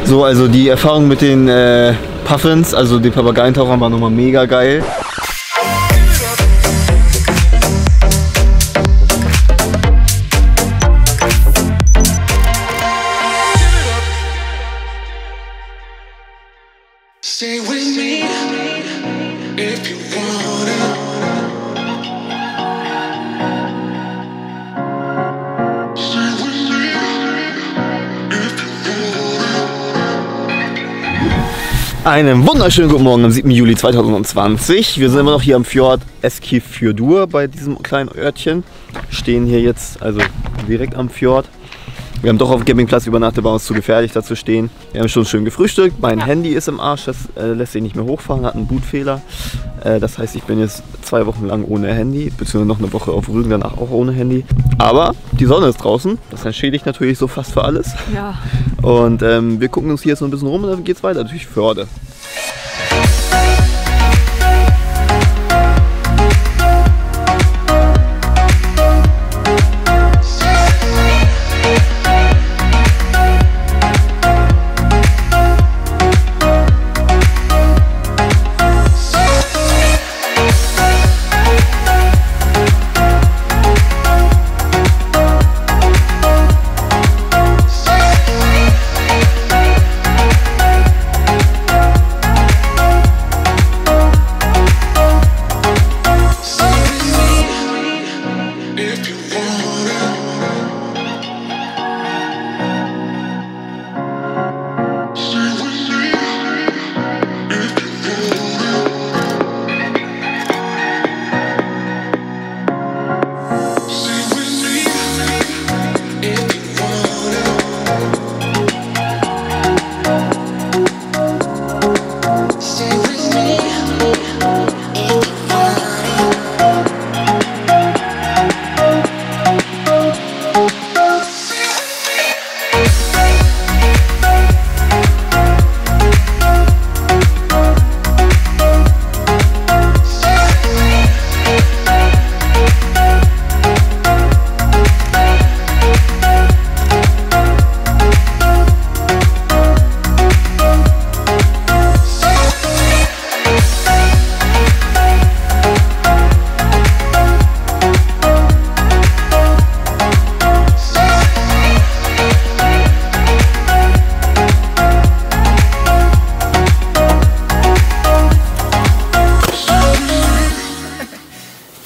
So, also die Erfahrung mit den Puffins, also den Papageientauchern, war nochmal mega geil. Stay with me if you want it. Stay with me if you want it. Einen wunderschönen guten Morgen am 7. Juli 2020. Wir sind immer noch hier am Fjord Eskifjordur bei diesem kleinen Örtchen. Stehen hier jetzt also direkt am Fjord. Wir haben doch auf dem Campingplatz übernachtet, war uns zu gefährlich da zu stehen. Wir haben schon schön gefrühstückt. Mein Handy ist im Arsch, das lässt sich nicht mehr hochfahren, hat einen Bootfehler. Das heißt, ich bin jetzt 2 Wochen lang ohne Handy, beziehungsweise noch eine Woche auf Rügen, danach auch ohne Handy. Aber die Sonne ist draußen, das entschädigt natürlich so fast für alles. Ja. Und wir gucken uns hier jetzt so ein bisschen rum und dann geht's weiter, natürlich Förde.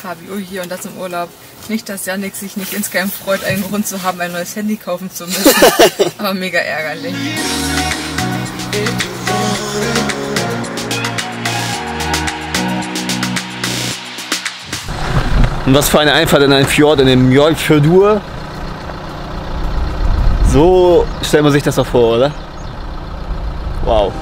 Fabio hier und das im Urlaub. Nicht, dass Yannick sich nicht insgeheim freut, einen Grund zu haben, ein neues Handy kaufen zu müssen. Aber mega ärgerlich. Und was für eine Einfahrt in einen Fjord, in den Mjolfjordur. So stellt man sich das doch vor, oder? Wow.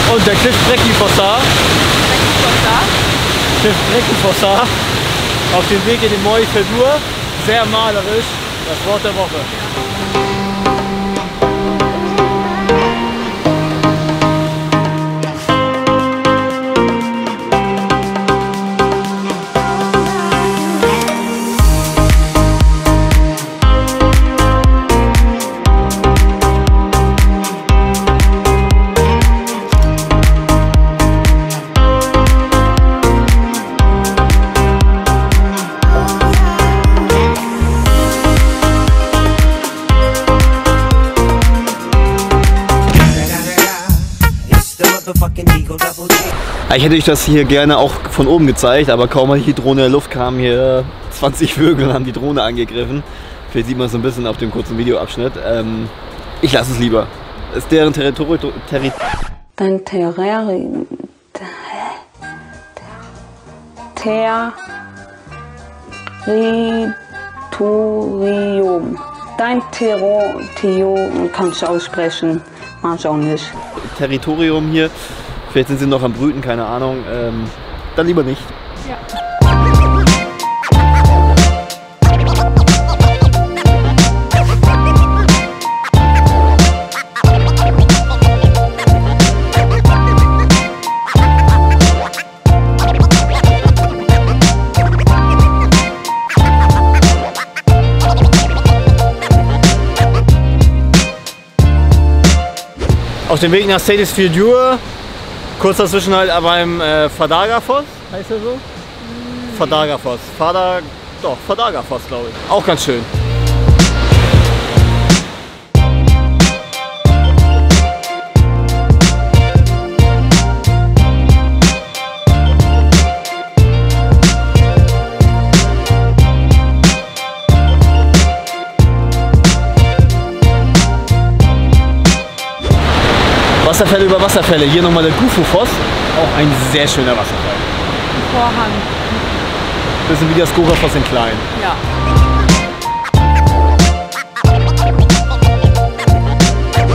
Und der Cliff Breckifossar. Cliff Breckifossar. Auf dem Weg in den Mjolfjordur. Sehr malerisch. Das Wort der Woche. Ich hätte euch das hier gerne auch von oben gezeigt, aber kaum hat die Drohne in der Luft, kamen hier 20 Vögel und haben die Drohne angegriffen. Vielleicht sieht man es so ein bisschen auf dem kurzen Videoabschnitt. Ich lasse es lieber. Das ist deren Territorium. Dein Terrarium. Territorium. Dein Territorium kannst du aussprechen, manchmal auch nicht. Territorium hier. Vielleicht sind sie noch am Brüten, keine Ahnung. Dann lieber nicht. Ja. Auf dem Weg nach Sadis Fjödur, kurzer Zwischenhalt beim Fardagafoss, heißt der so? Fardagafoss. Fardagafoss, glaube ich. Auch ganz schön. Wasserfälle über Wasserfälle. Hier nochmal der Gufu-Foss. Auch ein sehr schöner Wasserfall. Vorhang. Bisschen wie der Skora-Foss in klein. Ja.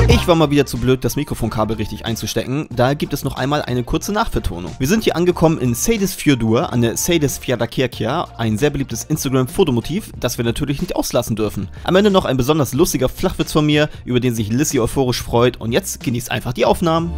Ich war mal wieder zu blöd, das Mikrofonkabel richtig einzustecken. Daher gibt es noch einmal eine kurze Nachvertonung. Wir sind hier angekommen in Sadis Fjödur an der Sadis Fjallakirkja, ein sehr beliebtes Instagram-Fotomotiv, das wir natürlich nicht auslassen dürfen. Am Ende noch ein besonders lustiger Flachwitz von mir, über den sich Lissy euphorisch freut. Und jetzt genießt einfach die Aufnahmen.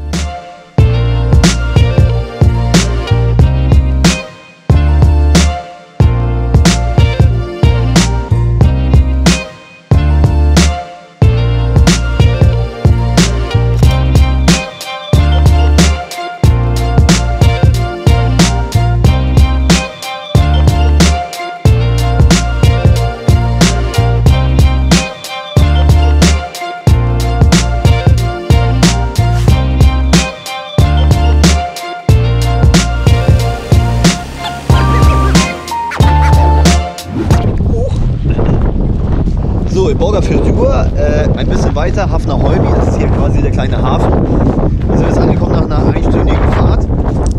So, in Borgarfjörður, ein bisschen weiter, Hafner Holmi, das ist hier quasi der kleine Hafen. Wir sind jetzt angekommen nach einer einstündigen Fahrt,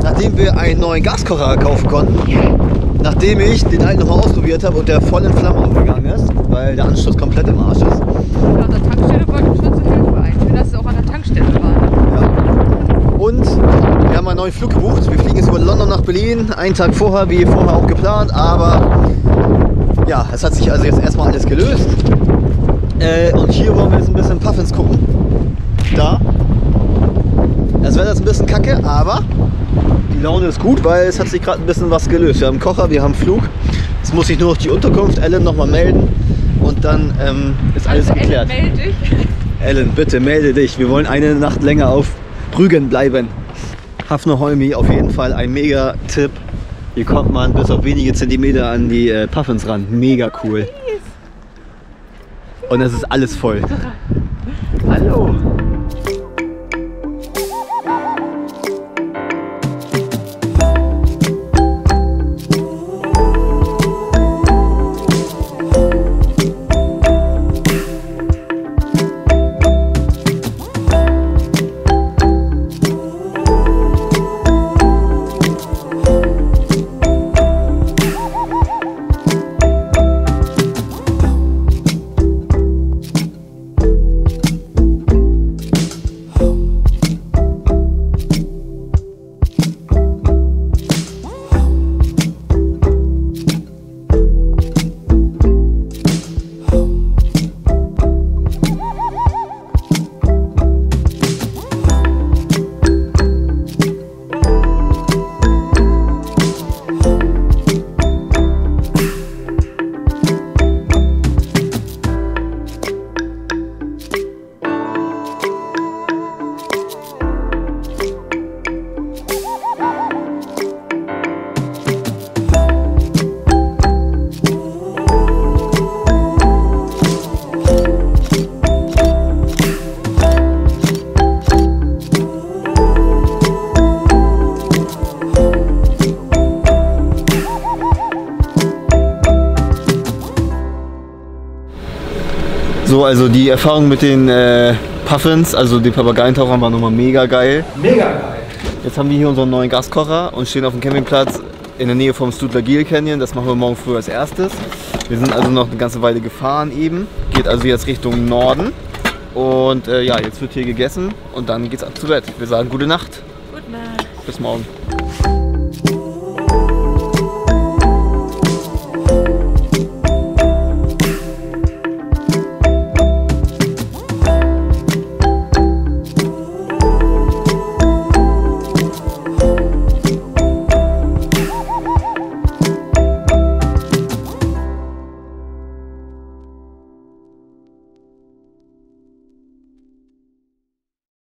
nachdem wir einen neuen Gaskocher kaufen konnten, nachdem ich den alten nochmal ausprobiert habe und der voll in Flammen aufgegangen ist, weil der Anschluss komplett im Arsch ist. Ja, an der Tankstelle wollte ich schon zu helfen. Ich will, dass es auch an der Tankstelle war. Ja. Und wir haben einen neuen Flug gebucht. Wir fliegen jetzt über London nach Berlin, einen Tag vorher, wie vorher auch geplant, aber ja, es hat sich also jetzt erstmal alles gelöst. Und hier wollen wir jetzt ein bisschen Puffins gucken. Da. Das Wetter ist ein bisschen kacke, aber die Laune ist gut, weil es hat sich gerade ein bisschen was gelöst. Wir haben einen Kocher, wir haben einen Flug. Jetzt muss ich nur noch die Unterkunft Ellen nochmal melden und dann ist alles geklärt. Ellen, melde dich. Ellen, bitte melde dich. Wir wollen eine Nacht länger auf Rügen bleiben. Hafner Holmi, auf jeden Fall ein mega Tipp. Hier kommt man bis auf wenige Zentimeter an die Puffins ran. Mega cool. Und es ist alles voll. Hallo. So, also die Erfahrung mit den Puffins, also den Papageientauchern, war nochmal mega geil. Mega geil. Jetzt haben wir hier unseren neuen Gaskocher und stehen auf dem Campingplatz in der Nähe vom Stutler-Geel Canyon. Das machen wir morgen früh als erstes. Wir sind also noch eine ganze Weile gefahren eben. Geht also jetzt Richtung Norden. Und ja, jetzt wird hier gegessen und dann geht's ab zu Bett. Wir sagen gute Nacht. Gute Nacht. Bis morgen.